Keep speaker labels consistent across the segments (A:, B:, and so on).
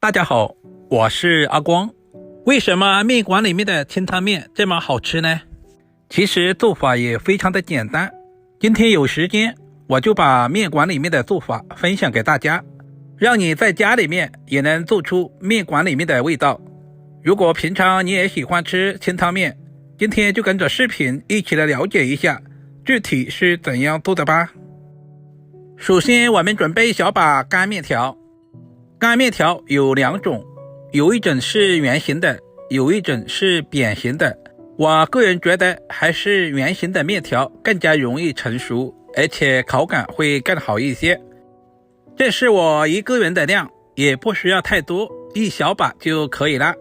A: 大家好，我是阿光。為什麼麵館裡面的清湯麵這麼好吃呢？其實做法也非常的簡單。今天有時間，我就把麵館裡面的做法分享給大家，讓你在家裡面也能做出麵館裡面的味道。如果平常你也喜歡吃清湯麵，今天就跟着視頻一起來了解一下具體是怎樣做的吧。首先我們準備一小把乾麵條。乾麵條有兩種，有一種是圓形的，有一種是扁形的。我個人覺得還是圓形的麵條更加容易成熟，而且口感會更好一些。這是我一個人的量，也不需要太多，一小把就可以了。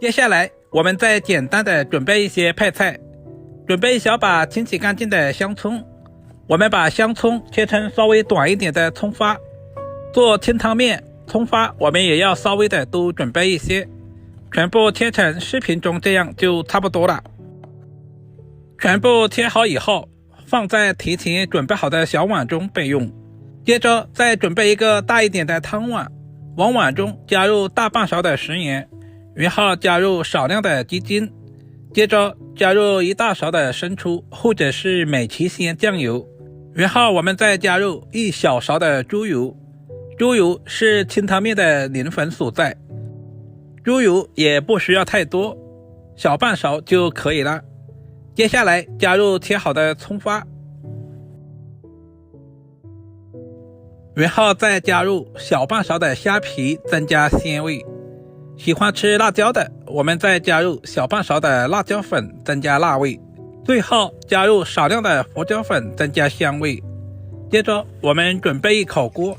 A: 接下來我們再簡單的準備一些配菜。準備一小把清洗乾淨的香蔥，我們把香蔥切成稍微短一點的蔥花。做清湯麵，蔥花我們也要稍微的多準備一些，全部切成視頻中這樣就差不多了。全部切好以後，放在提前準備好的小碗中備用。接着再準備一個大一點的湯碗，往碗中加入大半勺的食鹽，然後加入少量的雞精，接着加入一大勺的生抽或者是美其鲜醬油，然後我們再加入一小勺的豬油。豬油是清湯麵的靈魂所在，豬油也不需要太多，小半勺就可以了。接下來加入切好的蔥花，然後再加入小半勺的蝦皮增加鮮味。喜歡吃辣椒的，我們再加入小半勺的辣椒粉增加辣味，最後加入少量的胡椒粉增加香味。接着我們準備一口鍋，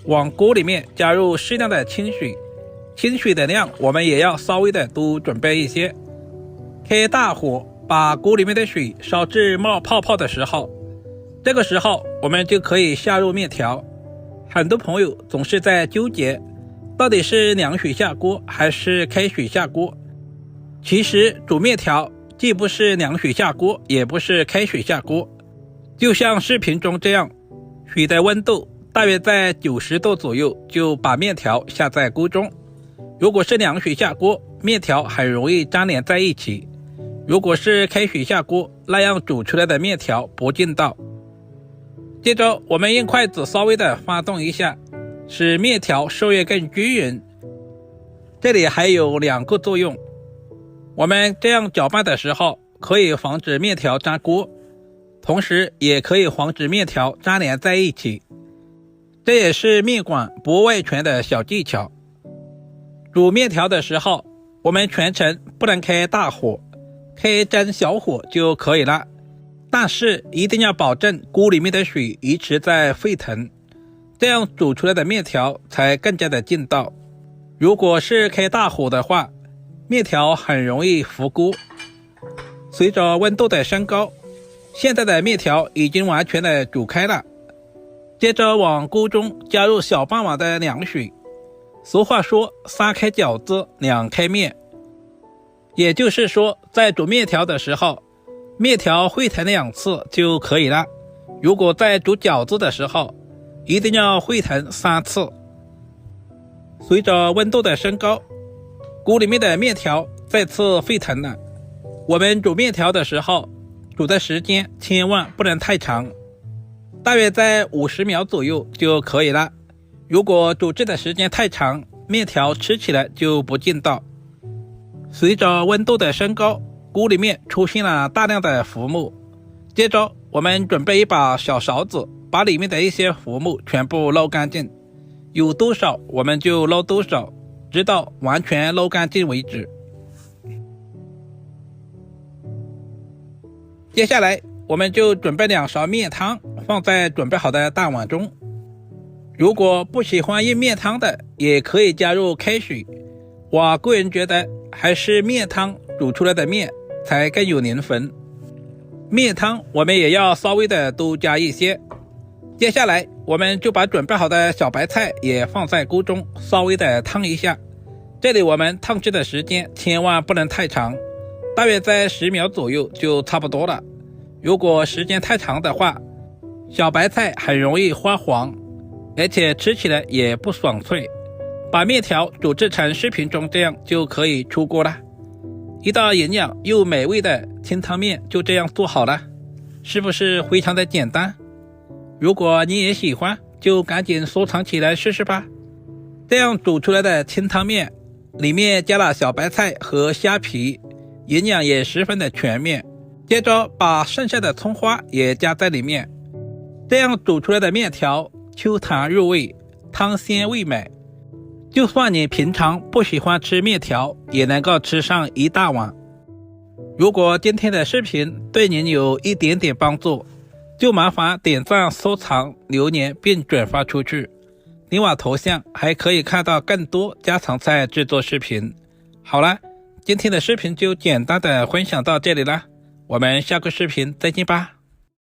A: 往鍋裡面加入適量的清水，清水的量我們也要稍微的多準備一些。開大火，把鍋裡面的水燒至冒泡泡的時候，這個時候我們就可以下入麵條。很多朋友總是在糾結，到底是涼水下鍋還是開水下鍋。其實煮麵條既不是涼水下鍋，也不是開水下鍋，就像視頻中這樣，水的溫度大約在90度左右，就把麵條下在鍋中。如果是涼水下鍋，麵條很容易粘連在一起；如果是開水下鍋，那樣煮出來的麵條不筋道。接着我們用筷子稍微的翻動一下，使麵條受热更均匀。這裡還有兩個作用，我們這樣攪拌的時候可以防止麵條粘鍋，同時也可以防止麵條粘連在一起。這也是麵館不外傳的小技巧。煮麵條的時候，我們全程不能開大火，開中小火就可以了。但是一定要保證鍋裡面的水一直在沸騰，這樣煮出來的麵條才更加的筋道。如果是開大火的話，麵條很容易糊鍋。隨着溫度的升高，現在的麵條已經完全的煮開了。接着往鍋中加入小半碗的涼水。俗話說3開餃子2開麵，也就是說在煮麵條的時候，麵條沸騰2次就可以了。如果在煮餃子的時候，一定要沸騰3次。隨着溫度的升高，鍋裡面的麵條再次沸騰了。我們煮麵條的時候，煮的時間千萬不能太長，大約在50秒左右就可以了。如果煮制的時間太長，麵條吃起來就不筋道。隨着溫度的升高，鍋裡面出現了大量的浮沫。接着我們準備一把小勺子，把裡面的一些浮沫全部撈乾淨，有多少我們就撈多少，直到完全撈乾淨為止。接下來我們就準備2勺麵湯，放在準備好的大碗中。如果不喜歡用麵湯的，也可以加入開水。我個人覺得還是麵湯煮出來的麵才更有靈魂。麵湯我們也要稍微的多加一些。接下來我們就把準備好的小白菜也放在鍋中，稍微的燙一下。這裡我們燙制的時間千萬不能太長，大約在10秒左右就差不多了。如果时间太长的话，小白菜很容易发黄，而且吃起来也不爽脆。把麵條煮製成視頻中這樣就可以出鍋了。一道營養又美味的清湯麵就這樣做好了，是不是非常的簡單？如果你也喜歡，就趕緊收藏起來試試吧。這樣煮出來的清湯麵裡面加了小白菜和蝦皮，營養也十分的全面。接着把剩下的蔥花也加在裡面，這樣煮出來的麵條 Q 彈入味，湯鮮味美。就算你平常不喜歡吃麵條，也能夠吃上一大碗。如果今天的視頻對您有一點點幫助，就麻煩點讚、收藏、留言並轉發出去。點我頭像還可以看到更多家常菜製作視頻。好了，今天的視頻就簡單的分享到這裡了，我們下個視頻再見吧。